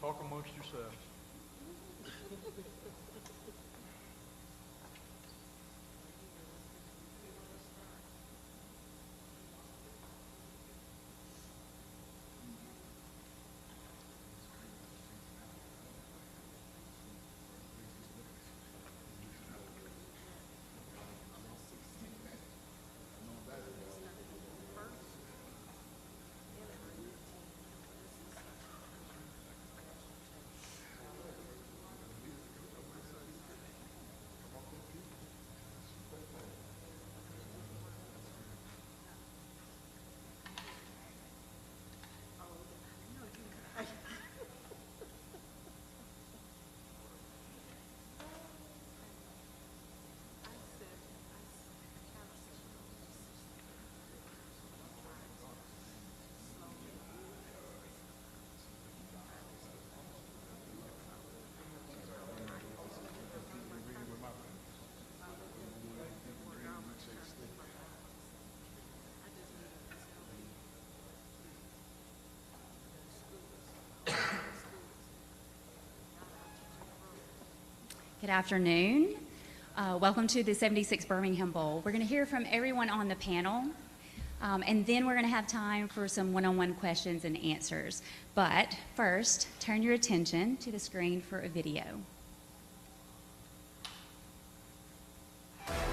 talk amongst yourselves. Good afternoon. Welcome to the 76 Birmingham Bowl. We're going to hear from everyone on the panel, and then we're going to have time for some one-on-one questions and answers. But first, turn your attention to the screen for a video.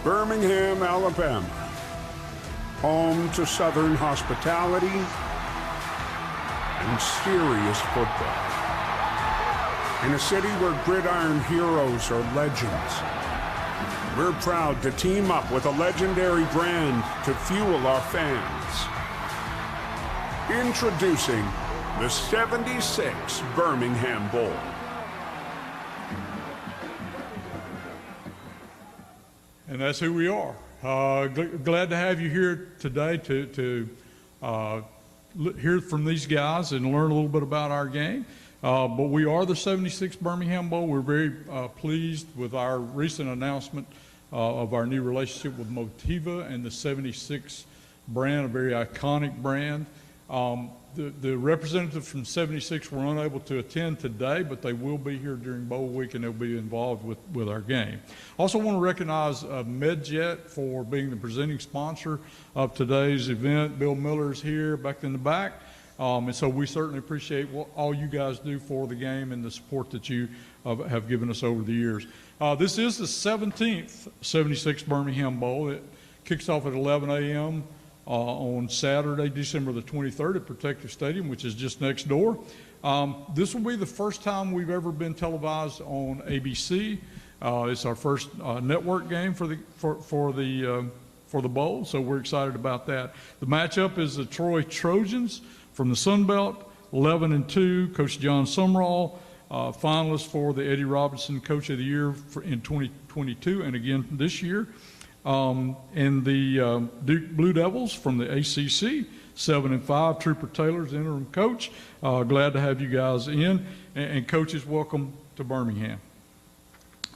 Birmingham, Alabama, home to Southern hospitality and serious football. In a city where gridiron heroes are legends, we're proud to team up with a legendary brand to fuel our fans. Introducing the 76 Birmingham Bowl. And that's who we are. Glad to have you here today to hear from these guys and learn a little bit about our game. But we are the 76 Birmingham Bowl. We're very pleased with our recent announcement of our new relationship with Motiva and the 76 brand, a very iconic brand. The representatives from 76 were unable to attend today, but they will be here during Bowl Week and they'll be involved with our game. Also want to recognize MedJet for being the presenting sponsor of today's event. Bill Miller is here back in the back. And so we certainly appreciate what all you guys do for the game and the support that you have given us over the years. This is the 17th 76 Birmingham Bowl. It kicks off at 11 a.m. On Saturday, December the 23rd at Protective Stadium, which is just next door. This will be the first time we've ever been televised on ABC. It's our first network game for the bowl, so we're excited about that. The matchup is the Troy Trojans from the Sun Belt, 11-2. Coach John Sumrall, finalist for the Eddie Robinson Coach of the Year in 2022 and again this year. And the Duke Blue Devils from the ACC, 7-5. Trooper Taylor's interim coach. Glad to have you guys in, and coaches, welcome to Birmingham.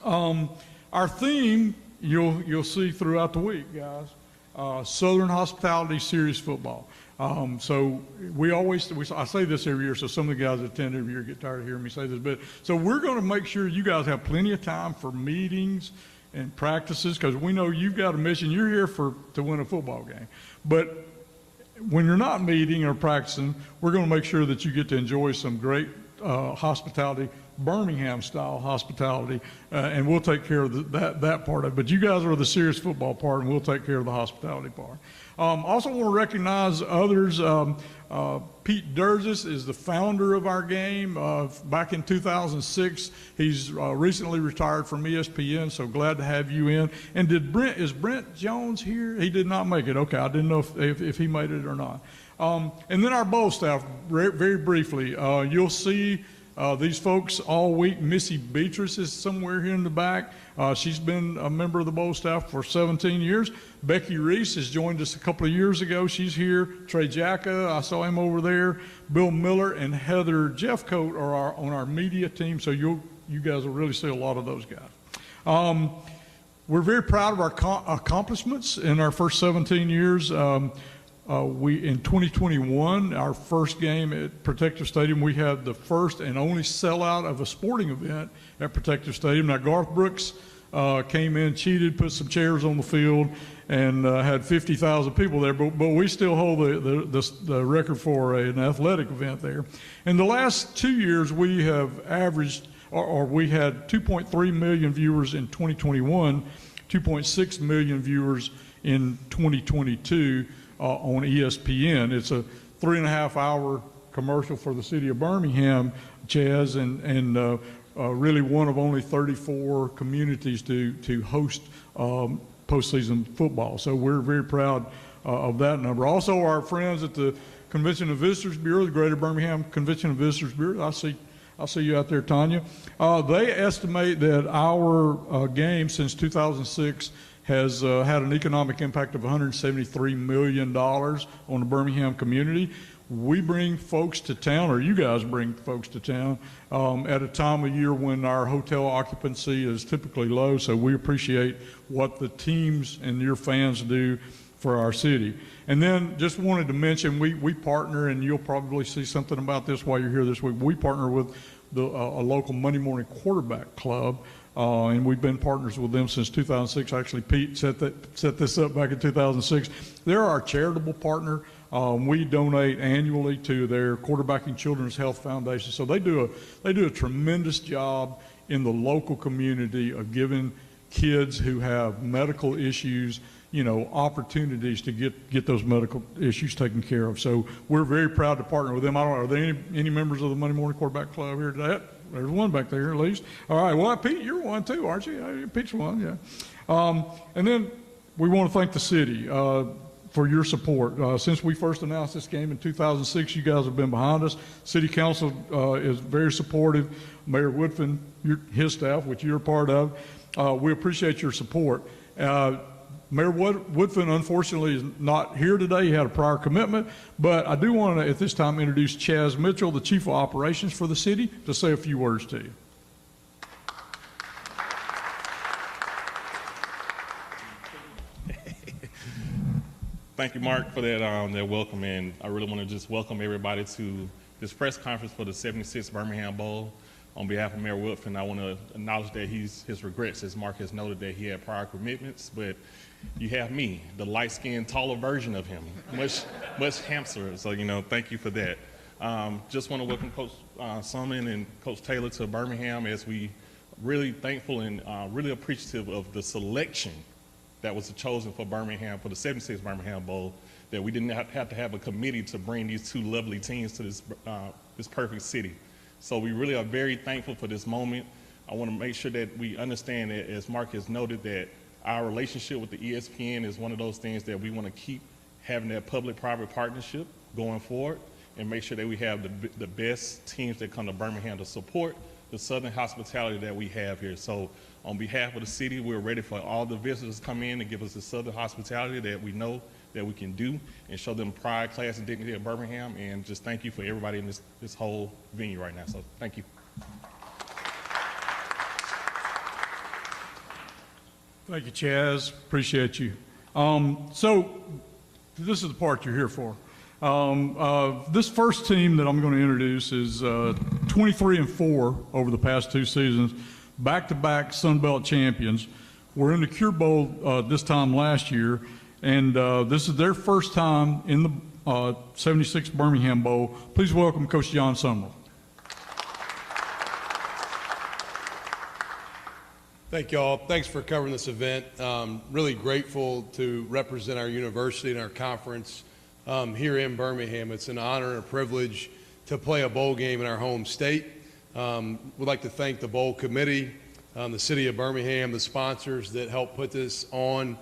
Our theme you'll see throughout the week, guys. Southern Hospitality Serious Football. So I say this every year, so some of the guys that attend every year get tired of hearing me say this, but so we're going to make sure you guys have plenty of time for meetings and practices, because we know you've got a mission. You're here to win a football game. But when you're not meeting or practicing, we're going to make sure that you get to enjoy some great hospitality, Birmingham-style hospitality, and we'll take care of that part of it. But you guys are the serious football part, and we'll take care of the hospitality part. Also want to recognize others. Pete Durgis is the founder of our game. Back in 2006, he's recently retired from ESPN, so glad to have you in. And is Brent Jones here? He did not make it. Okay, I didn't know if he made it or not. And then our bowl staff, very briefly, you'll see these folks all week. Missy Beatrice is somewhere here in the back. She's been a member of the bowl staff for 17 years. Becky Reese has joined us a couple of years ago. She's here. Trey Jacka, I saw him over there. Bill Miller and Heather Jeffcoat are on our media team, so you guys will really see a lot of those guys. We're very proud of our accomplishments in our first 17 years. We in 2021, our first game at Protective Stadium, we had the first and only sellout of a sporting event at Protective Stadium. Now Garth Brooks came in, cheated, put some chairs on the field, and had 50,000 people there. But we still hold the record for an athletic event there. In the last 2 years, we have averaged, or we had 2.3 million viewers in 2021, 2.6 million viewers in 2022 on ESPN. It's a 3.5 hour commercial for the city of Birmingham, Chaz, and really one of only 34 communities to host postseason football. So we're very proud of that number. Also, our friends at the Convention and Visitors Bureau, the Greater Birmingham Convention and Visitors Bureau, I see you out there, Tanya. They estimate that our game since 2006 has had an economic impact of $173 million on the Birmingham community. We bring folks to town, or you guys bring folks to town, at a time of year when our hotel occupancy is typically low, so we appreciate what the teams and your fans do for our city. And then just wanted to mention, we partner, and you'll probably see something about this while you're here this week. We partner with a local Monday morning quarterback club, and we've been partners with them since 2006. Actually, Pete set this up back in 2006. They're our charitable partner. We donate annually to their Quarterbacking Children's Health Foundation. So they do a tremendous job in the local community of giving kids who have medical issues, opportunities to get those medical issues taken care of. So we're very proud to partner with them. I don't know, are there any members of the Monday Morning Quarterback Club here today? There's one back there at least. All right, well, Pete, you're one too, aren't you? Pete's one, yeah. And then we want to thank the city for your support. Since we first announced this game in 2006, you guys have been behind us. City Council is very supportive. Mayor Woodfin, his staff, which you're a part of, we appreciate your support. Mayor Woodfin, unfortunately, is not here today. He had a prior commitment, but I do want to, at this time, introduce Chaz Mitchell, the Chief of Operations for the city, to say a few words to you. Thank you, Mark, for that welcome, and I really want to just welcome everybody to this press conference for the 76th Birmingham Bowl. On behalf of Mayor Woodfin, I want to acknowledge that his regrets, as Mark has noted, that he had prior commitments, but you have me, the light-skinned, taller version of him, much handsomer. So, thank you for that. Just want to welcome Coach Summon and Coach Taylor to Birmingham, as we really thankful and really appreciative of the selection that was chosen for Birmingham, for the 76th Birmingham Bowl, that we didn't have to have a committee to bring these two lovely teams to this perfect city. So we really are very thankful for this moment. I want to make sure that we understand that, as Mark has noted, that our relationship with the ESPN is one of those things that we want to keep having that public-private partnership going forward, and make sure that we have the best teams that come to Birmingham to support the Southern hospitality that we have here. So on behalf of the city, we're ready for all the visitors to come in and give us the Southern hospitality that we know that we can do, and show them pride, class, and dignity of Birmingham. And just thank you for everybody in this whole venue right now. So thank you. Thank you, Chaz. Appreciate you. So this is the part you're here for. This first team that I'm going to introduce is 23-4 over the past 2 seasons, back-to-back Sun Belt champions. We're in the Cure Bowl this time last year, and this is their first time in the 76 Birmingham Bowl. Please welcome Coach John Summerall. Thank you all. Thanks for covering this event. Really grateful to represent our university and our conference here in Birmingham. It's an honor and a privilege to play a bowl game in our home state. We'd like to thank the bowl committee, the city of Birmingham, the sponsors that helped put this on,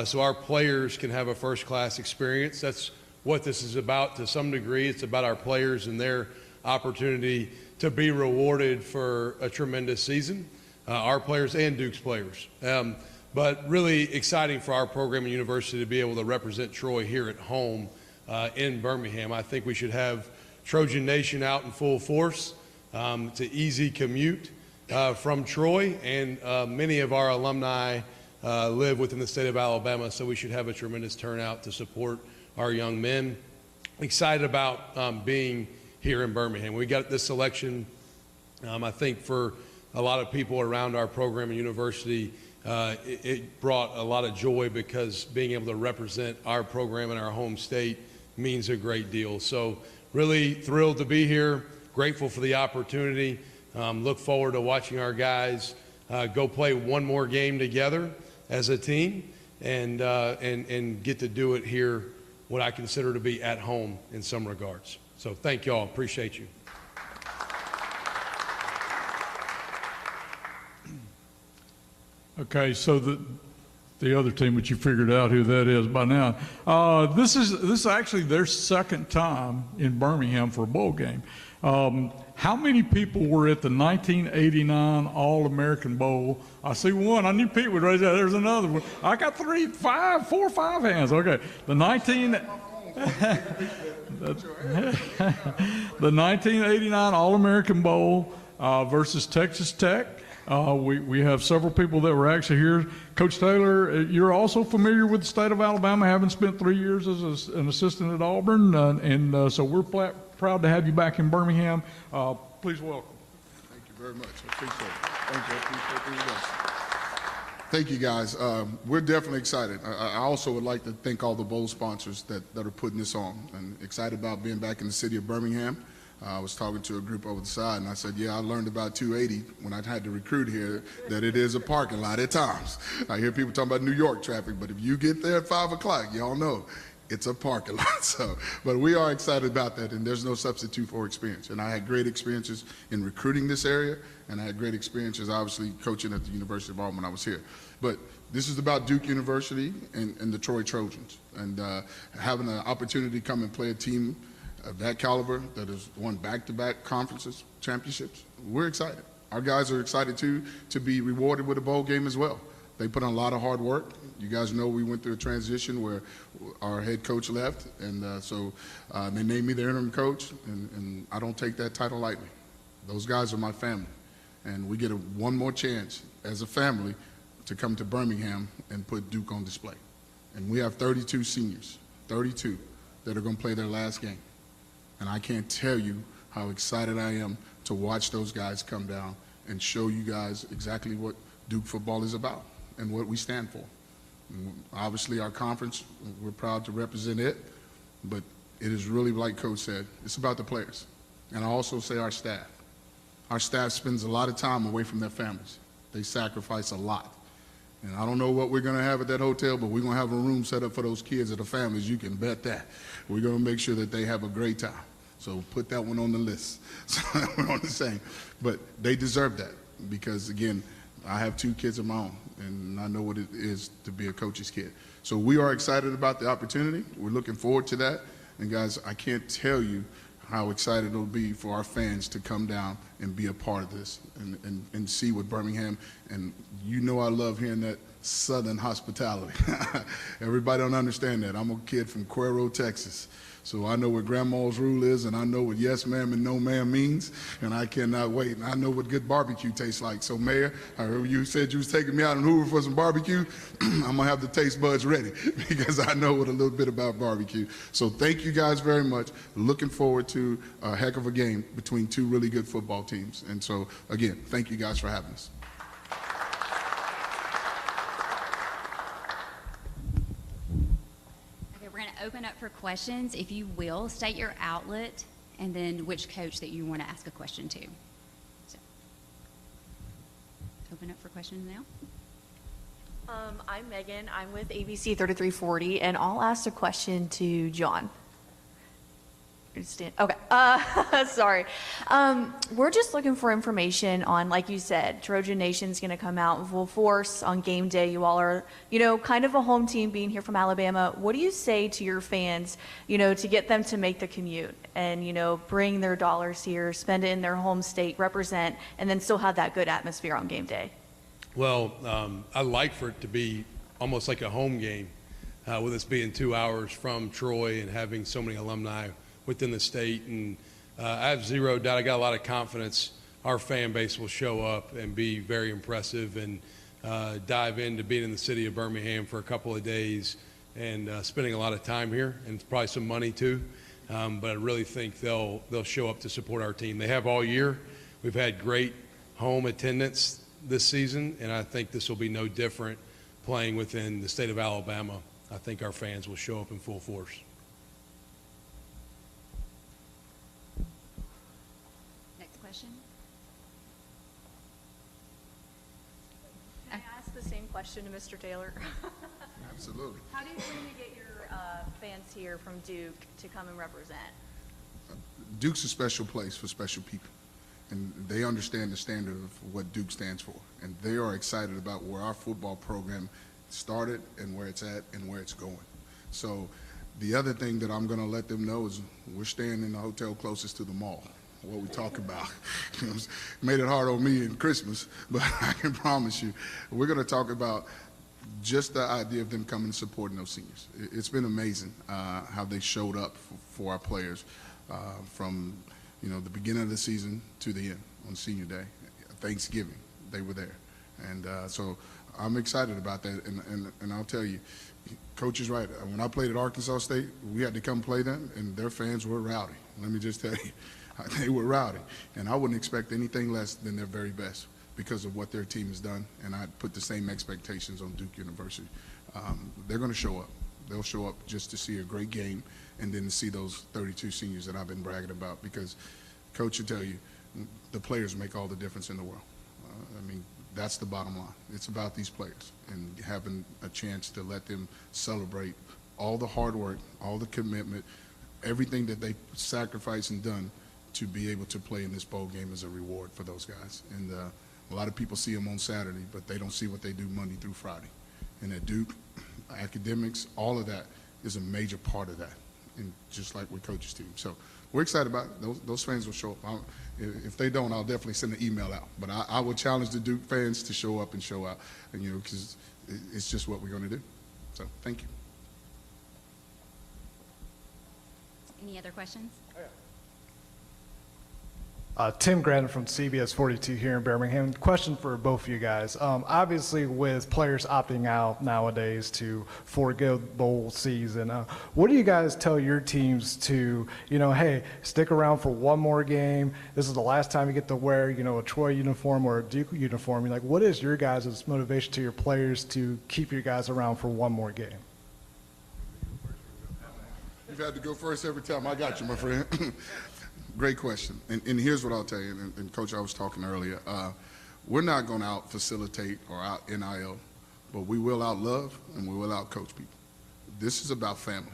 so our players can have a first-class experience. That's what this is about to some degree. It's about our players and their opportunity to be rewarded for a tremendous season, our players and Duke's players. But really exciting for our program and university to be able to represent Troy here at home in Birmingham. I think we should have Trojan Nation out in full force. It's an easy commute from Troy, and many of our alumni live within the state of Alabama, so we should have a tremendous turnout to support our young men. Excited about being here in Birmingham. We got this selection, I think, for a lot of people around our program and university. It brought a lot of joy because being able to represent our program in our home state means a great deal. So really thrilled to be here, grateful for the opportunity. Look forward to watching our guys go play one more game together as a team and get to do it here, what I consider to be at home in some regards. So thank you all. Appreciate you. Okay, so the other team, which you figured out who that is by now, this is actually their second time in Birmingham for a bowl game. How many people were at the 1989 All-American Bowl? I see one. I knew Pete would raise that. There's another one. I got 4 or 5 hands. Okay, the 1989 All-American Bowl versus Texas Tech. We have several people that were actually here. Coach Taylor, you're also familiar with the state of Alabama, having spent 3 years as an assistant at Auburn, so we're proud to have you back in Birmingham. Please welcome. Thank you very much. I appreciate it. Thank you. I appreciate the introduction. Thank you, guys. We're definitely excited. I also would like to thank all the bowl sponsors that are putting this on, and excited about being back in the city of Birmingham. I was talking to a group over the side, and I said, yeah, I learned about 280 when I had to recruit here, that it is a parking lot at times. I hear people talking about New York traffic, but if you get there at 5 o'clock, y'all know it's a parking lot. So, but we are excited about that, and there's no substitute for experience. And I had great experiences in recruiting this area, and I had great experiences, obviously, coaching at the University of Auburn when I was here. But this is about Duke University and the Troy Trojans, and having an opportunity to come and play a team of that caliber that has won back-to-back conferences, championships. We're excited. Our guys are excited too to be rewarded with a bowl game as well. They put in a lot of hard work. You guys know we went through a transition where our head coach left, and so they named me their interim coach, and I don't take that title lightly. Those guys are my family, and we get one more chance as a family to come to Birmingham and put Duke on display. And we have 32 seniors, 32, that are going to play their last game. And I can't tell you how excited I am to watch those guys come down and show you guys exactly what Duke football is about and what we stand for. And obviously, our conference, we're proud to represent it, but it is really, like Coach said, it's about the players. And I also say our staff. Our staff spends a lot of time away from their families. They sacrifice a lot. And I don't know what we're going to have at that hotel, but we're going to have a room set up for those kids and the families. You can bet that. We're going to make sure that they have a great time. So put that one on the list. So we're on the same. But they deserve that because, again, I have 2 kids of my own, and I know what it is to be a coach's kid. So we are excited about the opportunity. We're looking forward to that. And, guys, I can't tell you how excited it'll be for our fans to come down and be a part of this and see what Birmingham, and you know I love hearing that Southern hospitality. Everybody don't understand that. I'm a kid from Cuero, Texas. So I know what grandma's rule is, and I know what yes ma'am and no ma'am means, and I cannot wait. And I know what good barbecue tastes like. So Mayor, I heard you said you was taking me out in Hoover for some barbecue. I'm gonna have the taste buds ready because I know what a little bit about barbecue. So thank you guys very much. Looking forward to a heck of a game between 2 really good football teams. And so again, thank you guys for having us. Open up for questions. If you will, state your outlet and then which coach that you want to ask a question to. So, open up for questions now. I'm Megan. I'm with ABC 3340, and I'll ask a question to John. Okay. Sorry. We're just looking for information on, like you said, Trojan Nation's going to come out in full force on game day. You all are, kind of a home team being here from Alabama. What do you say to your fans, to get them to make the commute and, bring their dollars here, spend it in their home state, represent, and then still have that good atmosphere on game day? Well, I like for it to be almost like a home game, with us being 2 hours from Troy and having so many alumni within the state, and I have zero doubt, I got a lot of confidence our fan base will show up and be very impressive and dive into being in the city of Birmingham for a couple of days and spending a lot of time here, and probably some money too. But I really think they'll show up to support our team. They have all year. We've had great home attendance this season, and I think this will be no different playing within the state of Alabama. I think our fans will show up in full force. Next question. Can I ask the same question to Mr. Taylor? Absolutely. How do you plan to get your fans here from Duke to come and represent? Duke's a special place for special people, and they understand the standard of what Duke stands for, and they are excited about where our football program started and where it's at and where it's going. So the other thing that I'm going to let them know is we're staying in the hotel closest to the mall. What we talk about. Made it hard on me in Christmas, but I can promise you we're going to talk about just the idea of them coming and supporting those seniors. It's been amazing how they showed up for our players from the beginning of the season to the end on senior day. Thanksgiving, they were there. And so I'm excited about that. And I'll tell you, Coach is right. When I played at Arkansas State, we had to come play them, and their fans were rowdy. Let me just tell you, they were rowdy. And I wouldn't expect anything less than their very best because of what their team has done, and I put the same expectations on Duke University. They're going to show up. They'll show up just to see a great game and then to see those 32 seniors that I've been bragging about, because Coach will tell you, the players make all the difference in the world. I mean, that's the bottom line. It's about these players and having a chance to let them celebrate all the hard work, all the commitment, everything that they sacrificed and done to be able to play in this bowl game as a reward for those guys. And a lot of people see them on Saturday, but they don't see what they do Monday through Friday. And at Duke, academics, all of that is a major part of that, and just like with Coach's team. So we're excited about it. Those fans will show up. If they don't, I'll definitely send an email out. But I would challenge the Duke fans to show up and show out, and because it's just what we're going to do. So thank you. Any other questions? Tim Grannon from CBS 42 here in Birmingham. Question for both of you guys. Obviously, with players opting out nowadays to forego bowl season, what do you guys tell your teams to, hey, stick around for one more game. This is the last time you get to wear, a Troy uniform or a Duke uniform. Like, what is your guys' motivation to your players to keep you guys around for one more game? You've had to go first every time. I got you, my friend. Great question. And here's what I'll tell you, and Coach, I was talking earlier. We're not going to out-facilitate or out-NIL, but we will out-love and we will out-coach people. This is about family.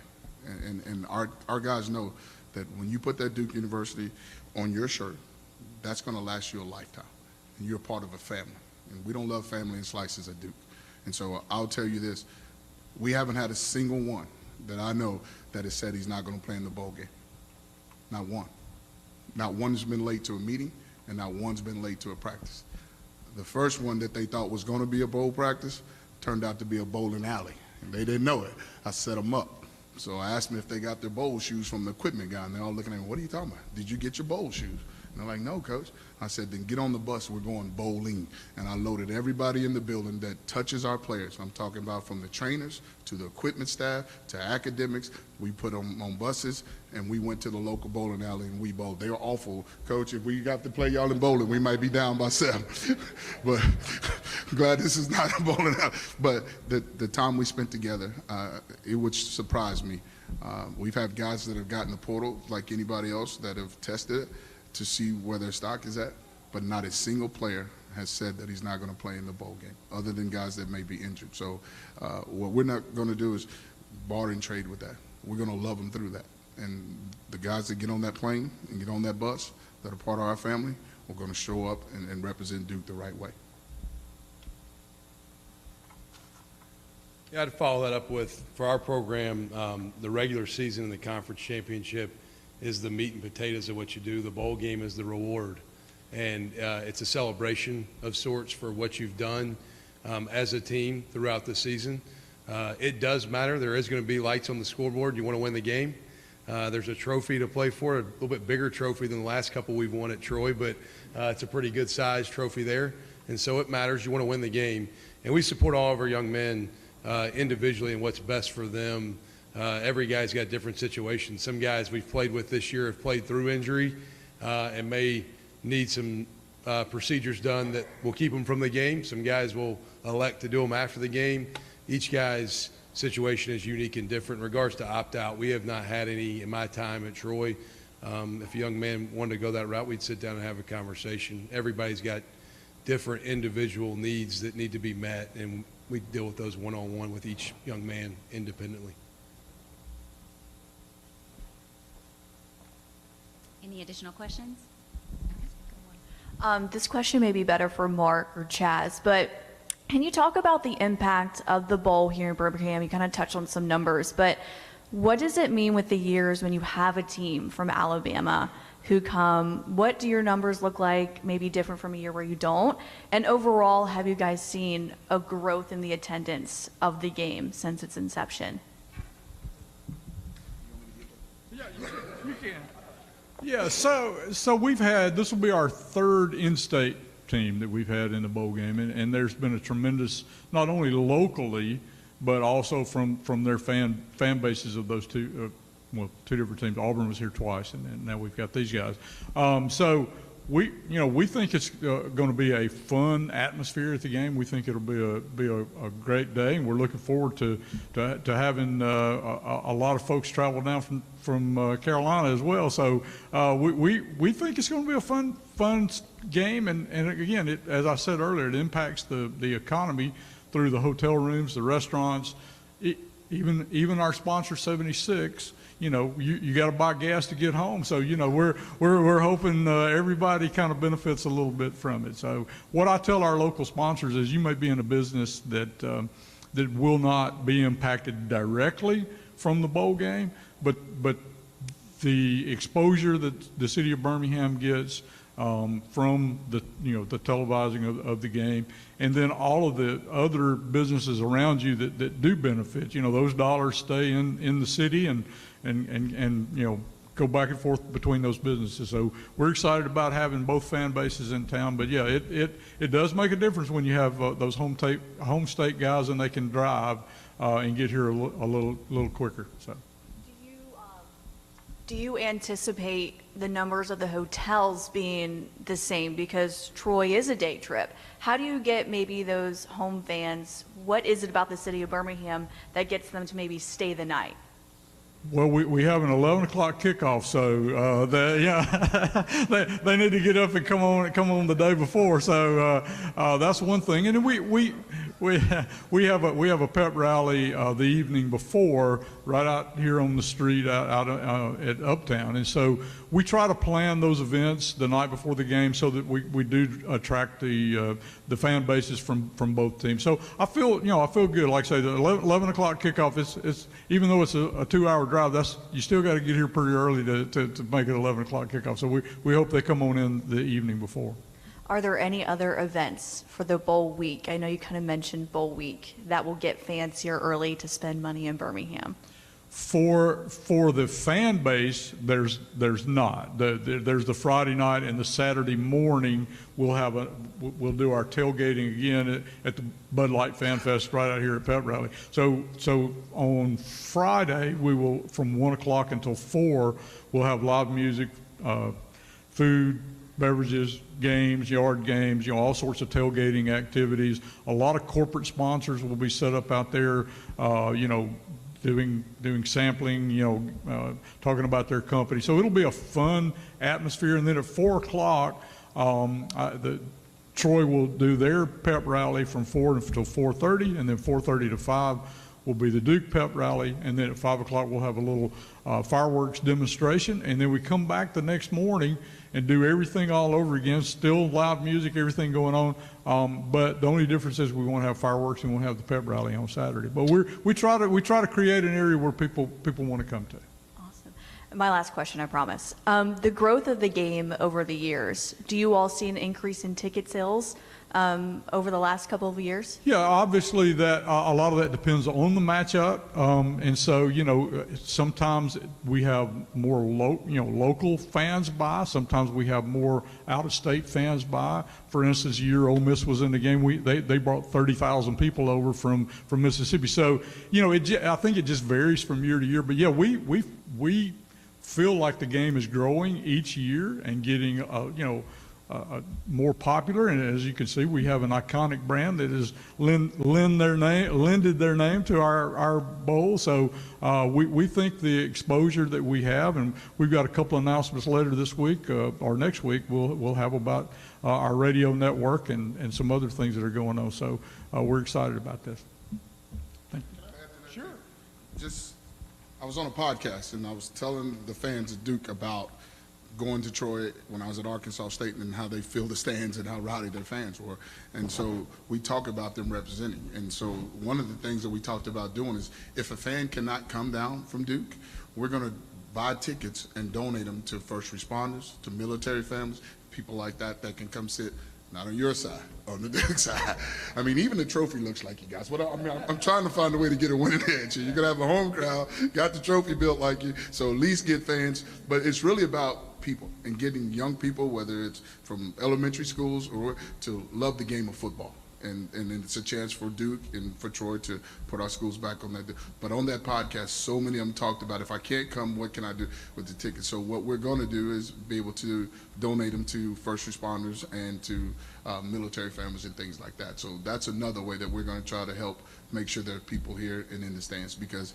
And our guys know that when you put that Duke University on your shirt, that's going to last you a lifetime. And you're part of a family. And we don't love family in slices at Duke. And so I'll tell you this. We haven't had a single one that I know that has said he's not going to play in the bowl game. Not one. Not one's been late to a meeting, and not one's been late to a practice. The first one that they thought was going to be a bowl practice turned out to be a bowling alley, and they didn't know it. I set them up. So I asked them if they got their bowl shoes from the equipment guy, and they're all looking at me, what are you talking about? Did you get your bowl shoes? And they're like, no, Coach. I said, then get on the bus. We're going bowling. And I loaded everybody in the building that touches our players. I'm talking about from the trainers to the equipment staff to academics. We put them on buses, and we went to the local bowling alley, and we bowled. They were awful. Coach, if we got to play y'all in bowling, we might be down by 7. But glad this is not a bowling alley. But the time we spent together, it would surprise me. We've had guys that have gotten the portal like anybody else that have tested it to see where their stock is at, but not a single player has said that he's not going to play in the bowl game, other than guys that may be injured. So what we're not going to do is barter and trade with that. We're going to love them through that. And the guys that get on that plane and get on that bus that are part of our family, we're going to show up and represent Duke the right way. Yeah, I'd follow that up with, for our program, the regular season and the conference championship is the meat and potatoes of what you do. The bowl game is the reward. And it's a celebration of sorts for what you've done as a team throughout the season. It does matter. There is going to be lights on the scoreboard. You want to win the game. There's a trophy to play for, a little bit bigger trophy than the last couple we've won at Troy, but it's a pretty good sized trophy there. And so it matters. You want to win the game. And we support all of our young men individually and what's best for them. Every guy's got different situations. Some guys we've played with this year have played through injury and may need some procedures done that will keep them from the game. Some guys will elect to do them after the game. Each guy's situation is unique and different. In regards to opt-out, we have not had any in my time at Troy. If a young man wanted to go that route, we'd sit down and have a conversation. Everybody's got different individual needs that need to be met, and we deal with those one-on-one with each young man independently. Any additional questions? This question may be better for Mark or Chaz, but can you talk about the impact of the bowl here in Birmingham? You kind of touched on some numbers, but what does it mean with the years when you have a team from Alabama who come? What do your numbers look like, maybe different from a year where you don't? And overall, have you guys seen a growth in the attendance of the game since its inception? Yeah, you can. Yeah, so we've had, this will be our third in-state team that we've had in the bowl game, and there's been a tremendous, not only locally, but also from their fan bases of those two different teams. Auburn was here twice, and now we've got these guys. So we think it's going to be a fun atmosphere at the game. We think it'll be a great day, and we're looking forward to having a lot of folks travel down from Carolina as well. So we think it's going to be a fun game, and again, as I said earlier, it impacts the economy through the hotel rooms, the restaurants, even our sponsor 76. You got to buy gas to get home. So, we're hoping everybody kind of benefits a little bit from it. So what I tell our local sponsors is you may be in a business that will not be impacted directly from the bowl game, but the exposure that the city of Birmingham gets from the televising of the game, and then all of the other businesses around you that do benefit. Those dollars stay in the city and go back and forth between those businesses. So we're excited about having both fan bases in town. But yeah, it does make a difference when you have those home state guys and they can drive and get here a little quicker. So. Do you anticipate the numbers of the hotels being the same, because Troy is a day trip? How do you get maybe those home fans? What is it about the city of Birmingham that gets them to maybe stay the night? Well, we have an 11 o'clock kickoff, so they need to get up and come on the day before. So that's one thing. And then we have a pep rally the evening before, right out here on the street out at Uptown. And so we try to plan those events the night before the game so that we do attract the fan bases from both teams. So I feel good. Like I say, the 11 o'clock kickoff, it's even though it's a 2-hour drive, you still got to get here pretty early to make it 11 o'clock kickoff. So we hope they come on in the evening before. Are there any other events for the bowl week? I know you kind of mentioned bowl week that will get fans here early to spend money in Birmingham. For the fan base, there's not. There's the Friday night and the Saturday morning. We'll do our tailgating again at the Bud Light Fan Fest right out here at Pep Rally. So on Friday we will, from 1 o'clock until 4, we'll have live music, food, beverages, games, yard games, all sorts of tailgating activities. A lot of corporate sponsors will be set up out there, doing sampling, talking about their company. So it'll be a fun atmosphere. And then at 4 o'clock, Troy will do their pep rally from 4 until 4:30, and then 4:30 to 5 will be the Duke pep rally. And then at 5 o'clock, we'll have a little fireworks demonstration. And then we come back the next morning and do everything all over again, still loud music, everything going on. But the only difference is we won't have fireworks and we'll have the pep rally on Saturday. But we try to create an area where people want to come to. Awesome. My last question, I promise. The growth of the game over the years, do you all see an increase in ticket sales over the last couple of years? Yeah, obviously that a lot of that depends on the matchup, and so sometimes we have more local fans by. Sometimes we have more out-of-state fans by. For instance, the year Ole Miss was in the game, they brought 30,000 people over from Mississippi. So I think it just varies from year to year. But yeah, we feel like the game is growing each year and getting more popular, and as you can see, we have an iconic brand that has lended their name to our bowl. So we think the exposure that we have, and we've got a couple of announcements later this week or next week. We'll have about our radio network and some other things that are going on. So we're excited about this. Thank you. Sure. I was on a podcast and I was telling the fans at Duke about going to Troy when I was at Arkansas State and how they fill the stands and how rowdy their fans were. And so we talk about them representing. And so one of the things that we talked about doing is if a fan cannot come down from Duke, we're going to buy tickets and donate them to first responders, to military families, people like that can come sit not on your side, on the Duke side. I mean, even the trophy looks like you guys. I'm trying to find a way to get a winning edge. You're going to have a home crowd, got the trophy built like you, so at least get fans. But it's really about people and getting young people, whether it's from elementary schools or to love the game of football. And it's a chance for Duke and for Troy to put our schools back on that. But on that podcast, so many of them talked about, if I can't come, what can I do with the tickets? So what we're going to do is be able to donate them to first responders and to military families and things like that. So that's another way that we're going to try to help make sure there are people here and in the stands, because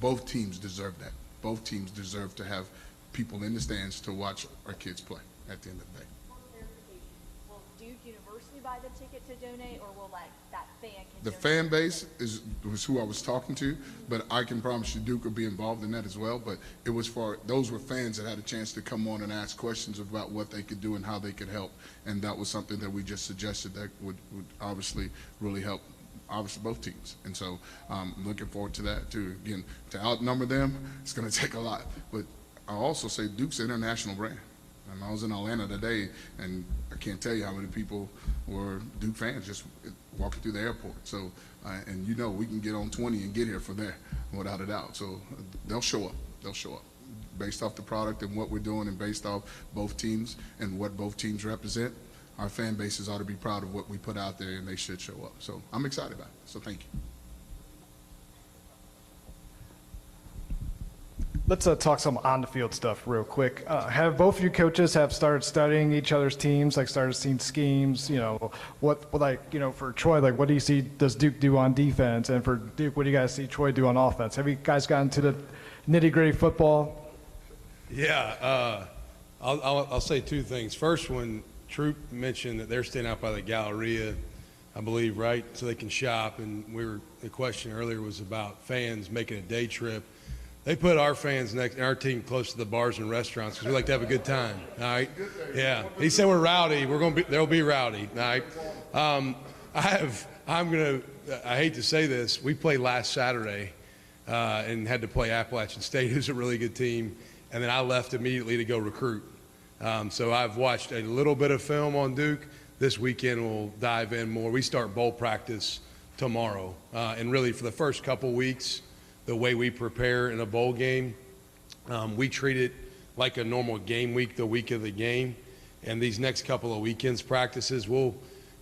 both teams deserve that. Both teams deserve to have people in the stands to watch our kids play at the end of the day. Will Duke University buy the ticket to donate, or will that fan can The donate? fan base was who I was talking to, but I can promise you Duke will be involved in that as well. But it was those were fans that had a chance to come on and ask questions about what they could do and how they could help. And that was something that we just suggested that would obviously really help both teams. And so I'm looking forward to that too. Again, to outnumber them, it's going to take a lot. But I'll also say Duke's an international brand. And I was in Atlanta today, and I can't tell you how many people were Duke fans just walking through the airport. So, and we can get on 20 and get here from there, without a doubt. So they'll show up. They'll show up based off the product and what we're doing, and based off both teams and what both teams represent. Our fan bases ought to be proud of what we put out there, and they should show up. So I'm excited about it. So thank you. Let's talk some on-the-field stuff real quick. Have both of you coaches started studying each other's teams, started seeing schemes? For Troy, what do you see does Duke do on defense? And for Duke, what do you guys see Troy do on offense? Have you guys gotten to the nitty-gritty football? Yeah, I'll say two things. First, when Troop mentioned that they're staying out by the Galleria, I believe, right, so they can shop, and the question earlier was about fans making a day trip. They put our fans our team close to the bars and restaurants because we like to have a good time. All right. Yeah. He said we're rowdy. They'll be rowdy. All right. I hate to say this. We played last Saturday and had to play Appalachian State, who's a really good team. And then I left immediately to go recruit. So I've watched a little bit of film on Duke. This weekend we'll dive in more. We start bowl practice tomorrow. And really for the first couple weeks, the way we prepare in a bowl game, we treat it like a normal game week, the week of the game. And these next couple of weekends practices, we'll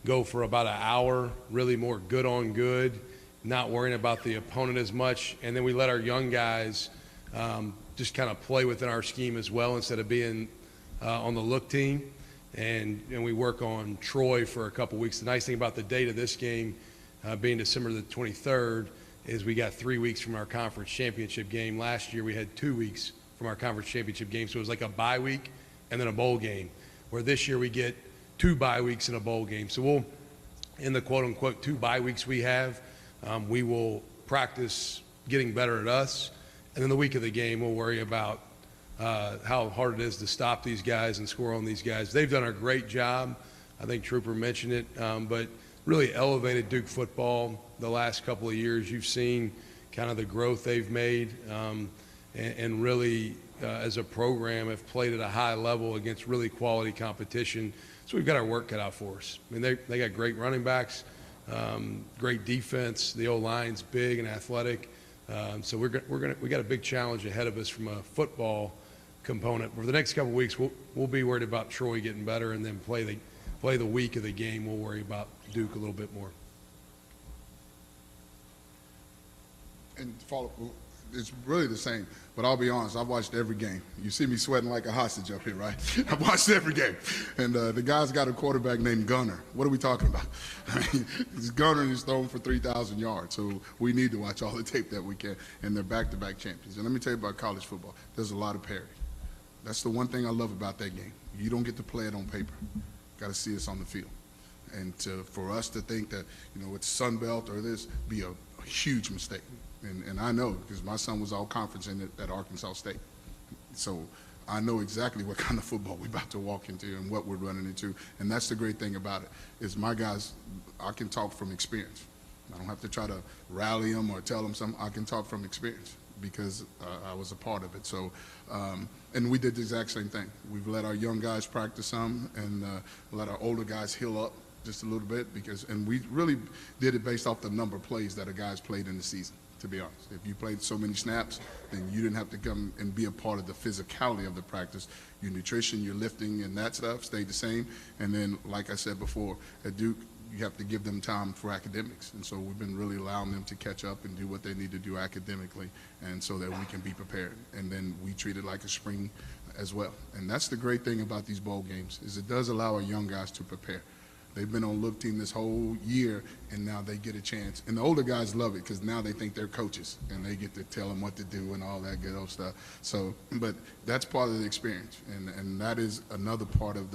go for about an hour, really more good on good, not worrying about the opponent as much. And then we let our young guys just kind of play within our scheme as well instead of being on the look team. And we work on Troy for a couple weeks. The nice thing about the date of this game being December the 23rd is we got 3 weeks from our conference championship game. Last year we had 2 weeks from our conference championship game, so it was like a bye week and then a bowl game, where this year we get 2 bye weeks and a bowl game. So we'll, in the quote-unquote 2 bye weeks we have, we will practice getting better at us, and then the week of the game we'll worry about how hard it is to stop these guys and score on these guys. They've done a great job. I think Trooper mentioned it, but really elevated Duke football the last couple of years. You've seen kind of the growth they've made, and really as a program have played at a high level against really quality competition. So we've got our work cut out for us. I mean, they got great running backs, great defense. The O-line's big and athletic. So we got a big challenge ahead of us from a football component. For the next couple of weeks, we'll be worried about Troy getting better, and then play the week of the game. We'll worry about Duke a little bit more. And follow, it's really the same. But I'll be honest, I've watched every game. You see me sweating like a hostage up here, right? I've watched every game. And the guy's got a quarterback named Gunner. What are we talking about? I mean, he's Gunner and he's throwing for 3,000 yards. So we need to watch all the tape that we can. And they're back-to-back champions. And let me tell you about college football. There's a lot of parity. That's the one thing I love about that game. You don't get to play it on paper. Got to see us on the field. And for us to think that, it's Sun Belt or this, be a huge mistake. And I know, because my son was all conference at Arkansas State. So I know exactly what kind of football we're about to walk into and what we're running into. And that's the great thing about it, is my guys, I can talk from experience. I don't have to try to rally them or tell them something. I can talk from experience because I was a part of it. So, and we did the exact same thing. We've let our young guys practice some and let our older guys heal up just a little bit and we really did it based off the number of plays that our guys played in the season. To be honest, if you played so many snaps, then you didn't have to come and be a part of the physicality of the practice. Your nutrition, your lifting, and that stuff stayed the same. And then, like I said before, at Duke, you have to give them time for academics. And so we've been really allowing them to catch up and do what they need to do academically, and so that we can be prepared. And then we treat it like a spring as well. And that's the great thing about these bowl games, is it does allow our young guys to prepare. They've been on Look Team this whole year, and now they get a chance. And the older guys love it because now they think they're coaches, and they get to tell them what to do and all that good old stuff. So, but that's part of the experience, and that is another part of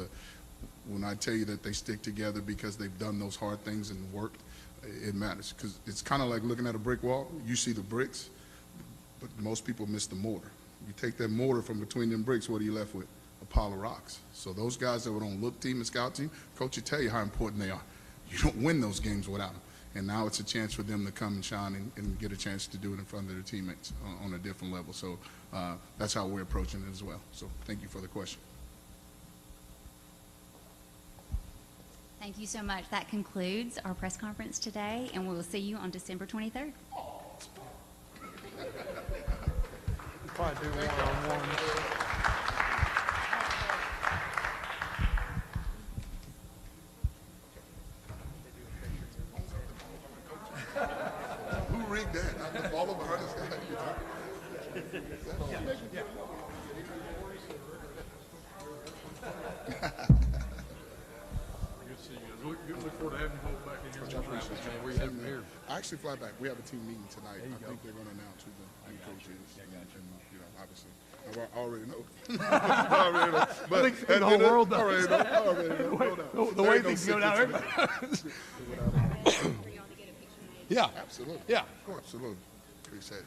when I tell you that they stick together because they've done those hard things and worked, it matters. Because it's kind of like looking at a brick wall. You see the bricks, but most people miss the mortar. You take that mortar from between them bricks, what are you left with? A pile of rocks. So those guys that were on Look Team and Scout Team, coach will tell you how important they are. You don't win those games without them. And now it's a chance for them to come and shine and get a chance to do it in front of their teammates on a different level. So that's how we're approaching it as well. So thank you for the question. Thank you so much. That concludes our press conference today, and we will see you on December 23rd. Probably do one-on-one. Who rigged that? I have to follow behind this guy. Good to see you guys. Look forward to having you both back in here. Where you having here? I actually fly back. We have a team meeting tonight. I think they're going to announce who the new coach is. And obviously, I already know. I already know. But I think the whole world does. I already know. No doubt. The way things go down, everybody. Yeah. Absolutely. Yeah. Absolutely. Appreciate it.